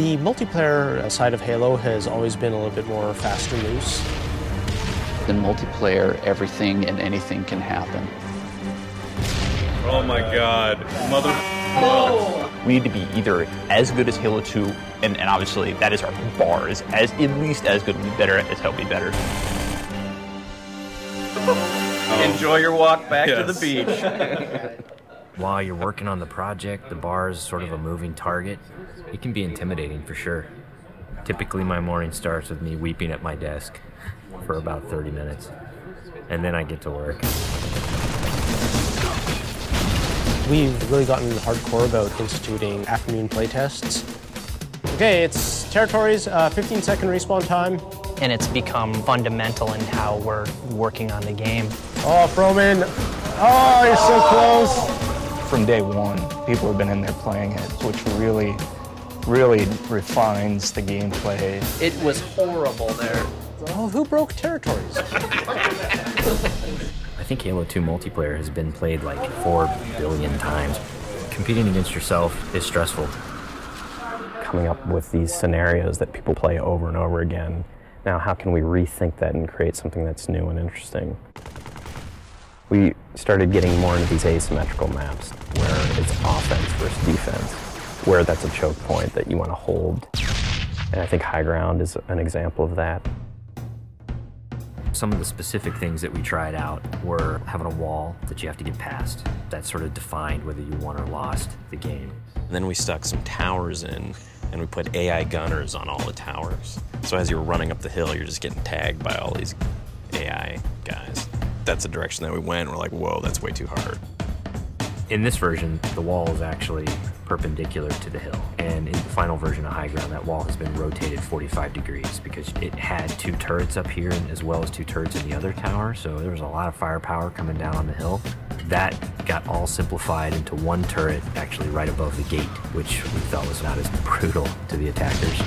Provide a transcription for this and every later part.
The multiplayer side of Halo has always been a little bit more fast and loose. In multiplayer, everything and anything can happen. Oh my God, mother. No. We need to be either as good as Halo 2, and obviously that is our bar, is as at least as good, better as Halo be better. Enjoy your walk back to the beach. While you're working on the project, the bar is sort of a moving target. It can be intimidating for sure. Typically my morning starts with me weeping at my desk for about 30 minutes, and then I get to work. We've really gotten hardcore about instituting afternoon playtests. Okay, it's territories, 15-second respawn time. And it's become fundamental in how we're working on the game. Oh, Froman. Oh, you're so close. From day one, people have been in there playing it, which really refines the gameplay. It was horrible there. Oh, who broke territories? I think Halo 2 multiplayer has been played like 4 billion times. Competing against yourself is stressful. Coming up with these scenarios that people play over and over again. Now, how can we rethink that and create something that's new and interesting? We started getting more into these asymmetrical maps where it's offense versus defense, where that's a choke point that you want to hold. And I think high ground is an example of that. Some of the specific things that we tried out were having a wall that you have to get past. That sort of defined whether you won or lost the game. And then we stuck some towers in, and we put AI gunners on all the towers. So as you're running up the hill, you're just getting tagged by all these AI guys. That's the direction that we went. We're like, whoa, that's way too hard. In this version, the wall is actually perpendicular to the hill. And in the final version of High Ground, that wall has been rotated 45 degrees because it had 2 turrets up here as well as 2 turrets in the other tower. So there was a lot of firepower coming down on the hill. That got all simplified into 1 turret actually right above the gate, which we felt was not as brutal to the attackers.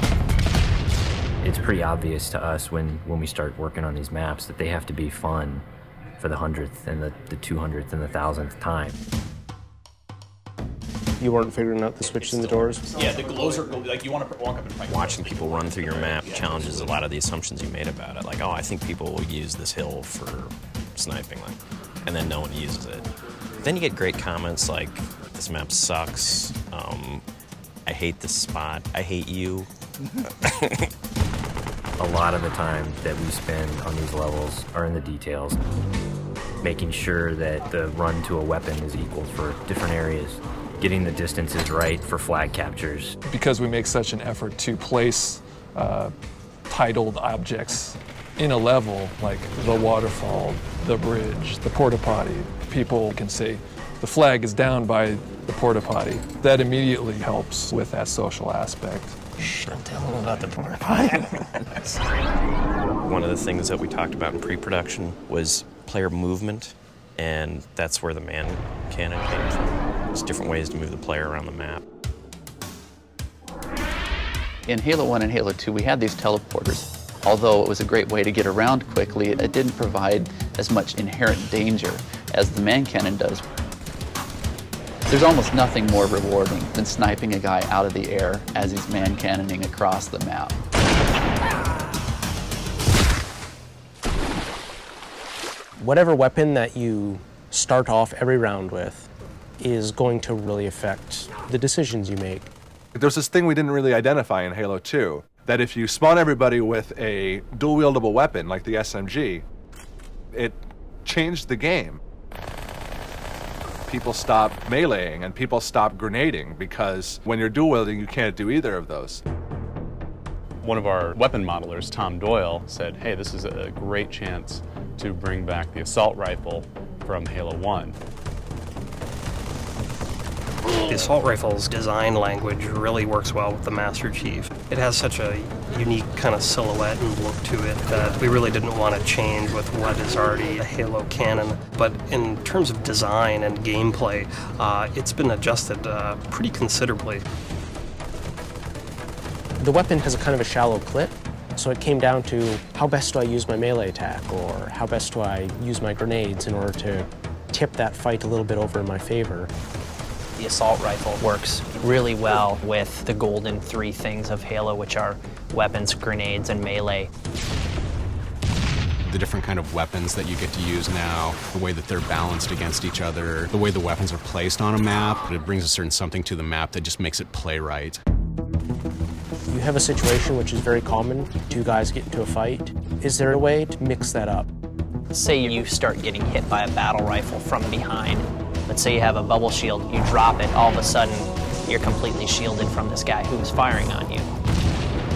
It's pretty obvious to us when we start working on these maps that they have to be fun for the 100th and the 200th and the 1000th time. You weren't figuring out the switches in the doors? Yeah, the glows are like you want to walk up and fight. Watching people run through your map challenges a lot of the assumptions you made about it. Like, oh, I think people will use this hill for sniping, like, and then no one uses it. Then you get great comments like, this map sucks, I hate this spot, I hate you. A lot of the time that we spend on these levels are in the details, making sure that the run to a weapon is equal for different areas, getting the distances right for flag captures. Because we make such an effort to place titled objects in a level, like the waterfall, the bridge, the porta potty, people can say, the flag is down by the porta potty. That immediately helps with that social aspect. Don't tell them about the porta potty. One of the things that we talked about in pre-production was player movement, and that's where the man cannon came from. There's different ways to move the player around the map. In Halo 1 and Halo 2, we had these teleporters. Although it was a great way to get around quickly, it didn't provide as much inherent danger as the man cannon does. There's almost nothing more rewarding than sniping a guy out of the air as he's man cannoning across the map. Whatever weapon that you start off every round with is going to really affect the decisions you make. There's this thing we didn't really identify in Halo 2, that if you spawn everybody with a dual-wieldable weapon like the SMG, it changed the game. People stop meleeing and people stop grenading because when you're dual-wielding, you can't do either of those. One of our weapon modelers, Tom Doyle, said, hey, this is a great chance to bring back the assault rifle from Halo 1. The assault rifle's design language really works well with the Master Chief. It has such a unique kind of silhouette and look to it that we really didn't want to change with what is already a Halo canon. But in terms of design and gameplay, it's been adjusted pretty considerably. The weapon has a kind of a shallow clip, so it came down to how best do I use my melee attack, or how best do I use my grenades in order to tip that fight a little bit over in my favor. The assault rifle works really well with the golden three things of Halo, which are weapons, grenades, and melee. The different kind of weapons that you get to use now, the way that they're balanced against each other, the way the weapons are placed on a map, it brings a certain something to the map that just makes it play right. You have a situation which is very common, two guys get into a fight. Is there a way to mix that up? Say you start getting hit by a battle rifle from behind. Let's say you have a bubble shield, you drop it, all of a sudden you're completely shielded from this guy who's firing on you.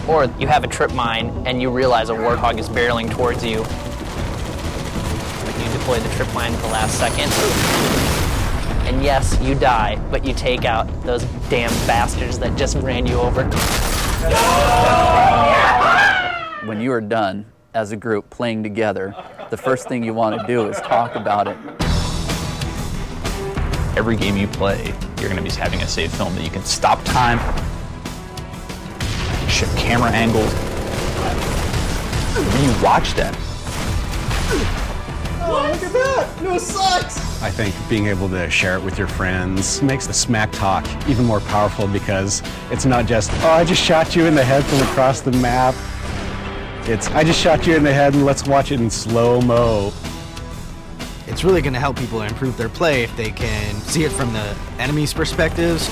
Or you have a trip mine and you realize a warthog is barreling towards you. But you deploy the trip mine at the last second. And yes, you die, but you take out those damn bastards that just ran you over. When you are done as a group playing together, the first thing you want to do is talk about it. Every game you play, you're going to be having a save film that you can stop time, shift camera angles. When you watch that, oh, look at that! No sucks! I think being able to share it with your friends makes the smack talk even more powerful because it's not just, oh, I just shot you in the head from across the map. It's, I just shot you in the head and let's watch it in slow-mo. It's really going to help people improve their play if they can see it from the enemy's perspectives.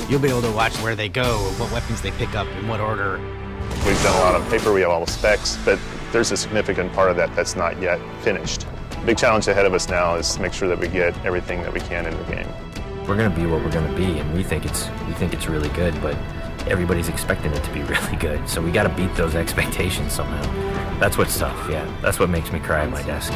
You'll be able to watch where they go, what weapons they pick up, in what order. We've done a lot of paper, we have all the specs, but there's a significant part of that that's not yet finished. The big challenge ahead of us now is to make sure that we get everything that we can in the game. We're going to be what we're going to be, and we think it's really good, but everybody's expecting it to be really good, so we got to beat those expectations somehow. That's what's tough, yeah. That's what makes me cry at my desk.